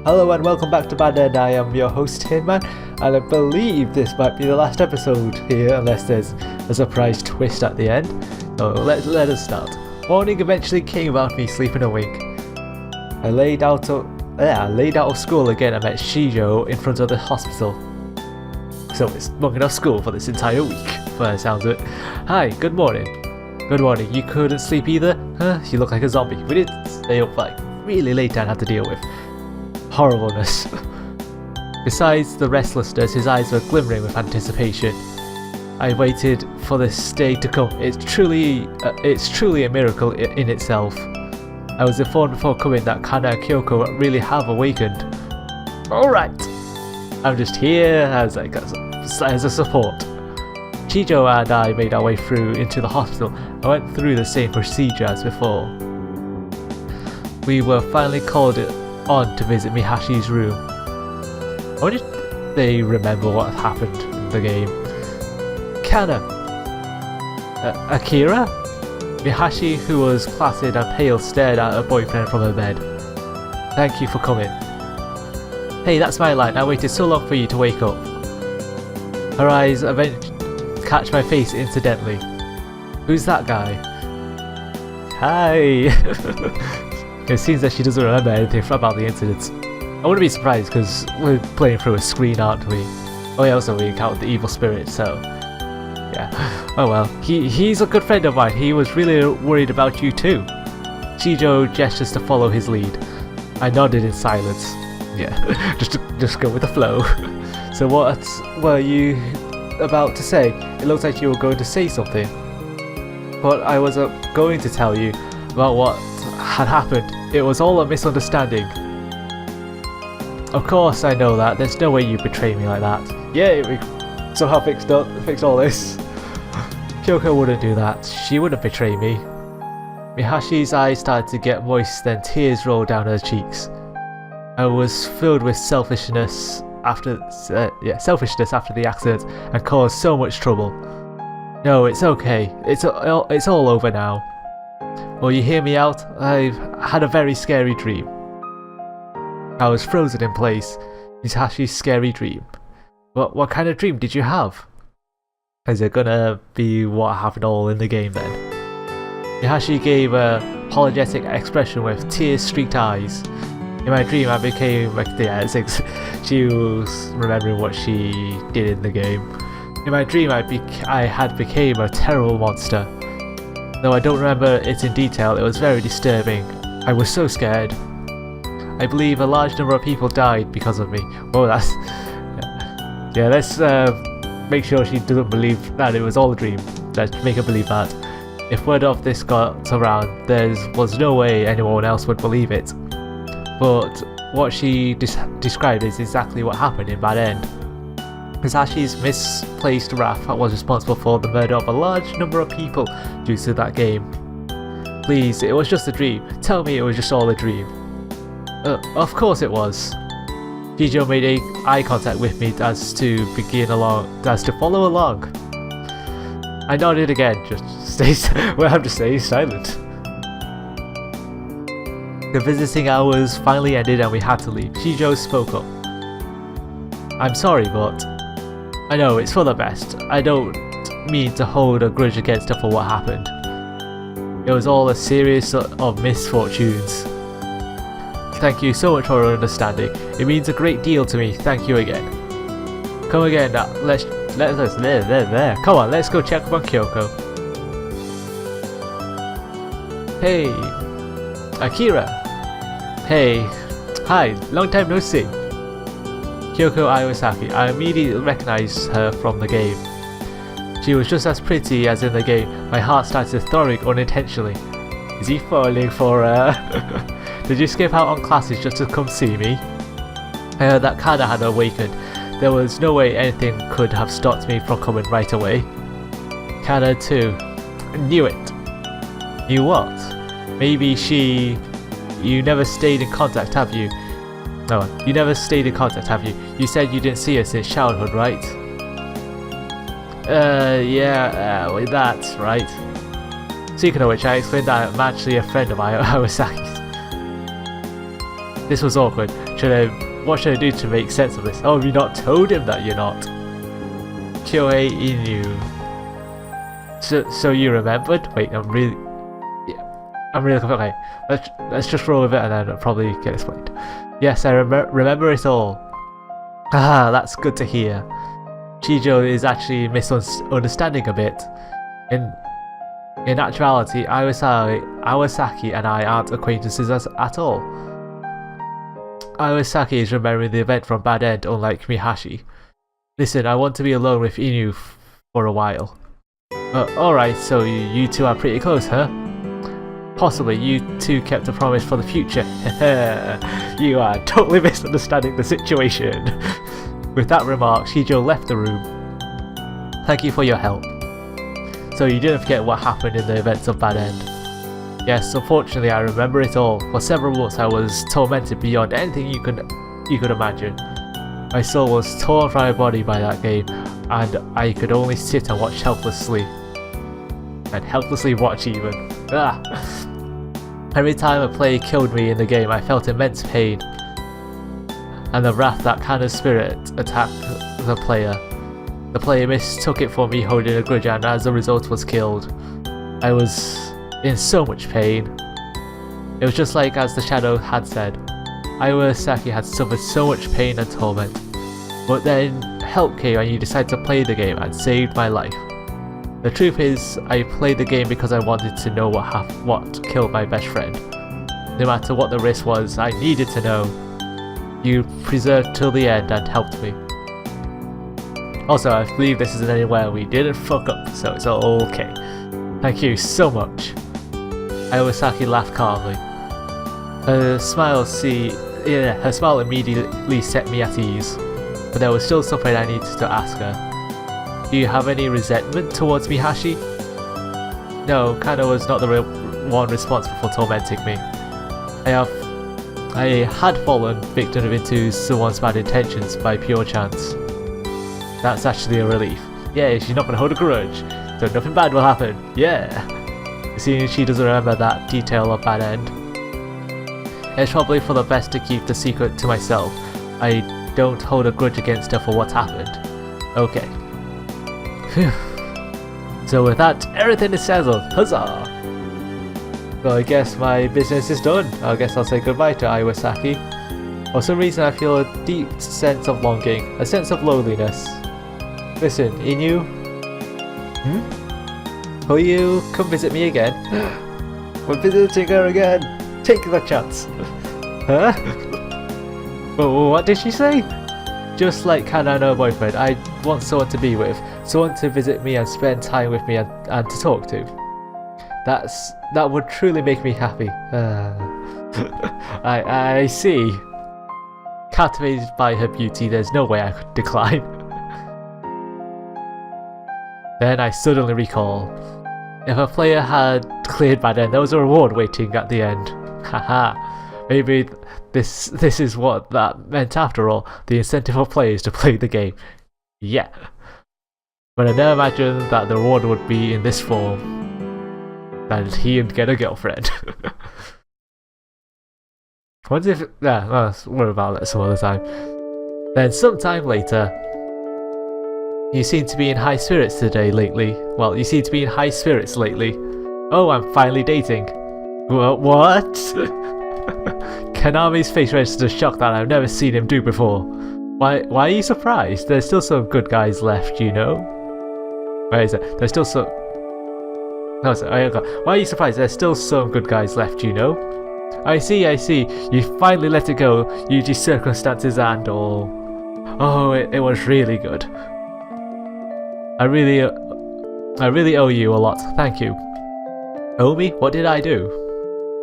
Hello and welcome back to Bad End. I am your host Tinman, and I believe this might be the last episode here unless there's a surprise twist at the end. So let us start. Morning eventually came about me sleeping awake. I laid out of school again. I met Shijo in front of the hospital. So it's long enough school for this entire week, by the sounds of it. Hi, good morning. Good morning. You couldn't sleep either? Huh? You look like a zombie. We did stay up like really late and had to deal with horribleness. Besides the restlessness, his eyes were glimmering with anticipation. I waited for this day to come. It's truly a miracle in itself. I was informed before coming that Kana and Kyoko really have awakened. Alright, I'm just here as a support. Chijo and I made our way through into the hospital. I went through the same procedure as before. We were finally called on to visit Mihashi's room. I wonder if they remember what happened in the game. Kana! Akira? Mihashi, who was placid and pale, stared at her boyfriend from her bed. Thank you for coming. Hey, that's my line. I waited so long for you to wake up. Her eyes eventually catch my face incidentally. Who's that guy? Hi! It seems that she doesn't remember anything about the incidents. I wouldn't be surprised because we're playing through a screen, aren't we? Oh yeah, also we encountered the evil spirit, so yeah. Oh well, he's a good friend of mine. He was really worried about you too. Shijo gestures to follow his lead. I nodded in silence. Yeah, just go with the flow. So what were you about to say? It looks like you were going to say something. But I was going to tell you about what had happened. It was all a misunderstanding. Of course I know that. There's no way you betray me like that. Yeah, we somehow fixed all this. Kyoko wouldn't do that. She wouldn't betray me. Mihashi's eyes started to get moist, then tears rolled down her cheeks. I was filled with selfishness after the accident and caused so much trouble. No, it's okay. It's all over now. Will you hear me out? I've had a very scary dream. I was frozen in place. Mihashi's scary dream. What kind of dream did you have? Is it gonna be what happened all in the game then? Mihashi gave a apologetic expression with tear-streaked eyes. In my dream I became she was remembering what she did in the game. In my dream I had became a terrible monster. Though I don't remember it in detail, it was very disturbing. I was so scared. I believe a large number of people died because of me. Whoa, that's yeah. Let's make sure she doesn't believe that it was all a dream. Let's make her believe that. If word of this got around, there was no way anyone else would believe it. But what she described is exactly what happened in Bad End. Misashi's misplaced wrath was responsible for the murder of a large number of people due to that game. Please, it was just a dream. Tell me it was just all a dream. Of course it was. Shijo made eye contact with me as to follow along. I nodded again. I'm just staying silent. The visiting hours finally ended and we had to leave. Shijo spoke up. I'm sorry, but I know it's for the best. I don't mean to hold a grudge against her for what happened. It was all a series of misfortunes. Thank you so much for your understanding. It means a great deal to me. Thank you again. Come again now. Let's there. Come on, let's go check up on Kyoko. Hey, Akira. Hey, hi. Long time no see. Kyoko Iwasaki. I immediately recognized her from the game. She was just as pretty as in the game. My heart started throbbing unintentionally. Is he falling for her? Did you skip out on classes just to come see me? I heard that Kana had awakened. There was no way anything could have stopped me from coming right away. Kana too. Knew it. Knew what? Maybe you never stayed in contact, have you? No, you never stayed in contact, have you? You said you didn't see her since childhood, right? Yeah, that's right. Speaking of which, I explained that I'm actually a friend of Iwasaki's. This was awkward. What should I do to make sense of this? Oh, have you not told him that you're not? Kyohei Inu. So you remembered? Wait, I'm really confused. Okay, let's just roll with it and then it'll probably get explained. Yes, I remember it all. Ah, that's good to hear. Chijo is actually misunderstanding a bit. In actuality, Iwasaki and I aren't acquaintances at all. Iwasaki is remembering the event from Bad End, unlike Mihashi. Listen, I want to be alone with Inu for a while. Alright, so you two are pretty close, huh? Possibly, you two kept a promise for the future. You are totally misunderstanding the situation. With that remark, Shijo left the room. Thank you for your help. So you didn't forget what happened in the events of Bad End. Yes, unfortunately I remember it all. For several months I was tormented beyond anything you could imagine. My soul was torn from my body by that game, and I could only sit and watch helplessly. And helplessly watch even. Ah. Every time a player killed me in the game I felt immense pain. And the wrath that kind of spirit attacked the player. The player mistook it for me holding a grudge and as a result was killed. I was in so much pain. It was just like as the Shadow had said. Iwasaki had suffered so much pain and torment. But then help came and you decided to play the game and saved my life. The truth is, I played the game because I wanted to know what killed my best friend. No matter what the risk was, I needed to know. You preserved till the end and helped me. Also, I believe this isn't anywhere we didn't fuck up, so it's all okay. Thank you so much. Iwasaki laughed calmly. Her smile immediately set me at ease, but there was still something I needed to ask her. Do you have any resentment towards Mihashi? No, Kano was not the one responsible for tormenting me. I had fallen victim into someone's bad intentions by pure chance. That's actually a relief. Yeah, she's not gonna hold a grudge, so nothing bad will happen. Yeah! Seeing she doesn't remember that detail of Bad End. It's probably for the best to keep the secret to myself. I don't hold a grudge against her for what happened. Okay. Phew. So with that, everything is settled. Huzzah! Well, I guess my business is done. I guess I'll say goodbye to Iwasaki. For some reason I feel a deep sense of longing, a sense of loneliness. Listen, Inu? Will you come visit me again? We're visiting her again! Take the chance! Huh? Oh, what did she say? Just like Kana no boyfriend, I want someone to be with, someone to visit me and spend time with me and to talk to. That would truly make me happy. I see. Captivated by her beauty, there's no way I could decline. Then I suddenly recall. If a player had cleared Bad End, there was a reward waiting at the end. Haha. Maybe this is what that meant after all. The incentive for players to play the game. Yeah. But I never imagined that the reward would be in this form. That he'd get a girlfriend. What if... Yeah, well, worry about that some other time. Then sometime later... You seem to be in high spirits today lately. Well, you seem to be in high spirits lately. Oh, I'm finally dating. What? Kanami's face registers shock that I've never seen him do before. Why are you surprised? There's still some good guys left, you know? Where is it? There's still some... No, sorry, why are you surprised? There's still some good guys left, you know? I see. You finally let it go, due to circumstances and all. Oh, it was really good. I really owe you a lot. Thank you. Owe me? What did I do?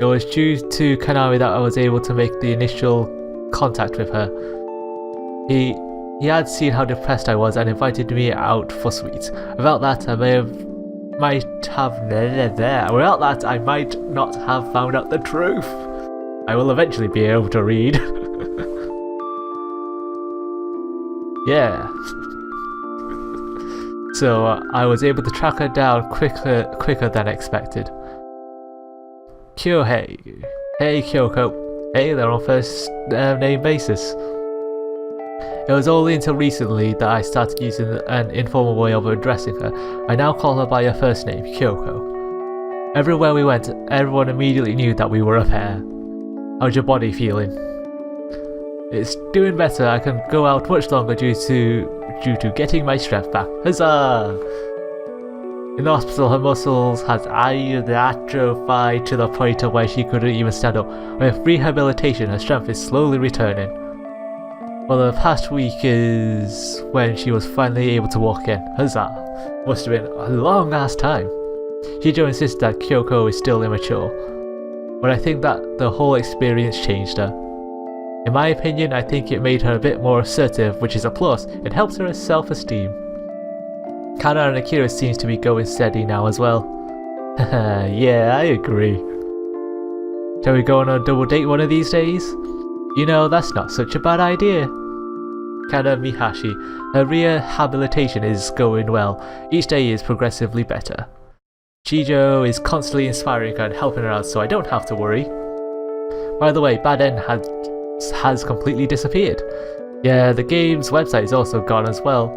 It was due to Kanami that I was able to make the initial contact with her. He had seen how depressed I was and invited me out for sweets. Without that, I might not have found out the truth. I will eventually be able to read. Yeah. So I was able to track her down quicker than expected. Kyohei. Hey Kyoko. Hey, they're on first name basis. It was only until recently that I started using an informal way of addressing her. I now call her by her first name, Kyoko. Everywhere we went, everyone immediately knew that we were a pair. How's your body feeling? It's doing better. I can go out much longer due to getting my strength back. Huzzah! In the hospital, her muscles had atrophied to the point of where she couldn't even stand up. With rehabilitation, her strength is slowly returning. Well, the past week is when she was finally able to walk again. Huzzah! Must have been a long ass time. Shijo insists that Kyoko is still immature, but I think that the whole experience changed her. In my opinion, I think it made her a bit more assertive, which is a plus. It helps her self-esteem. Kana and Akira seems to be going steady now as well. Yeah, I agree. Shall we go on a double date one of these days? You know, that's not such a bad idea. Kana Mihashi. Her rehabilitation is going well. Each day is progressively better. Chijo is constantly inspiring her and helping her out, so I don't have to worry. By the way, Bad End has completely disappeared. Yeah, the game's website is also gone as well.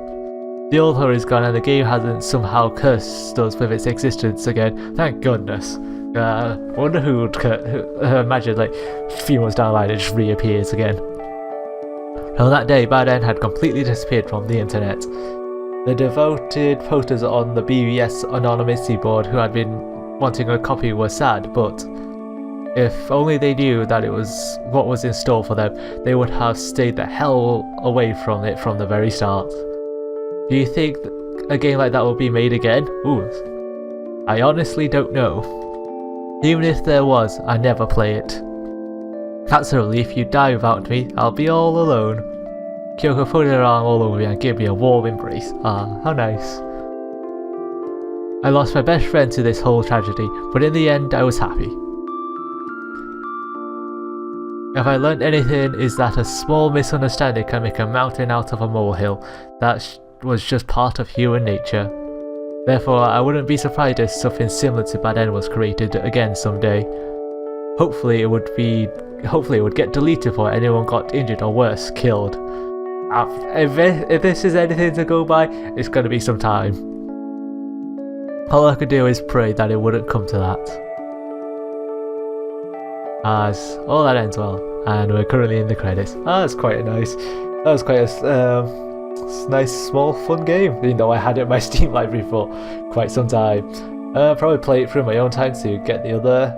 The author is gone and the game hasn't somehow cursed us with its existence again. Thank goodness. I wonder who would imagine like a few months down the line it just reappears again. On that day, Bad End had completely disappeared from the internet. The devoted posters on the BBS anonymity board who had been wanting a copy were sad, but if only they knew that it was what was in store for them, they would have stayed the hell away from it from the very start. Do you think a game like that will be made again? Ooh, I honestly don't know. Even if there was, I'd never play it. Naturally, if you die without me, I'll be all alone. Kyoko put her arm all over me and gave me a warm embrace. Ah, how nice. I lost my best friend to this whole tragedy, but in the end I was happy. If I learned anything, is that a small misunderstanding can make a mountain out of a molehill. That was just part of human nature. Therefore, I wouldn't be surprised if something similar to Bad End was created again someday. Hopefully it would get deleted before anyone got injured or worse, killed. If this is anything to go by, it's going to be some time. All I could do is pray that it wouldn't come to that. As all that ends well, and we're currently in the credits. That's quite nice. That was quite a nice, small, fun game. Even though I had it in my Steam library for quite some time. Probably play it through my own time to get the other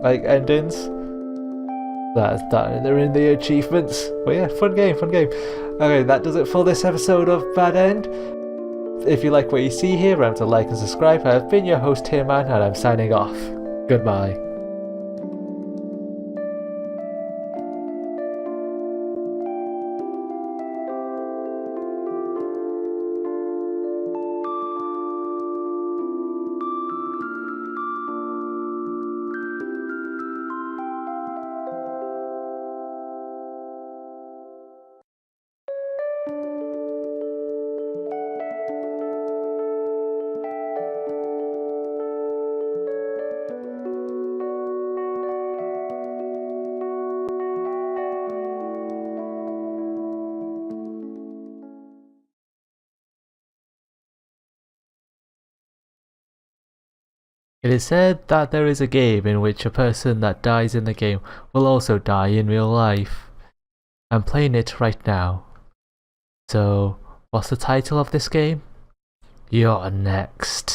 endings. That they're in the achievements. But yeah, fun game. Okay, that does it for this episode of Bad End. If you like what you see here, remember to like and subscribe. I've been your host Tinman, and I'm signing off. Goodbye. It is said that there is a game in which a person that dies in the game will also die in real life. I'm playing it right now. So, what's the title of this game? You're next.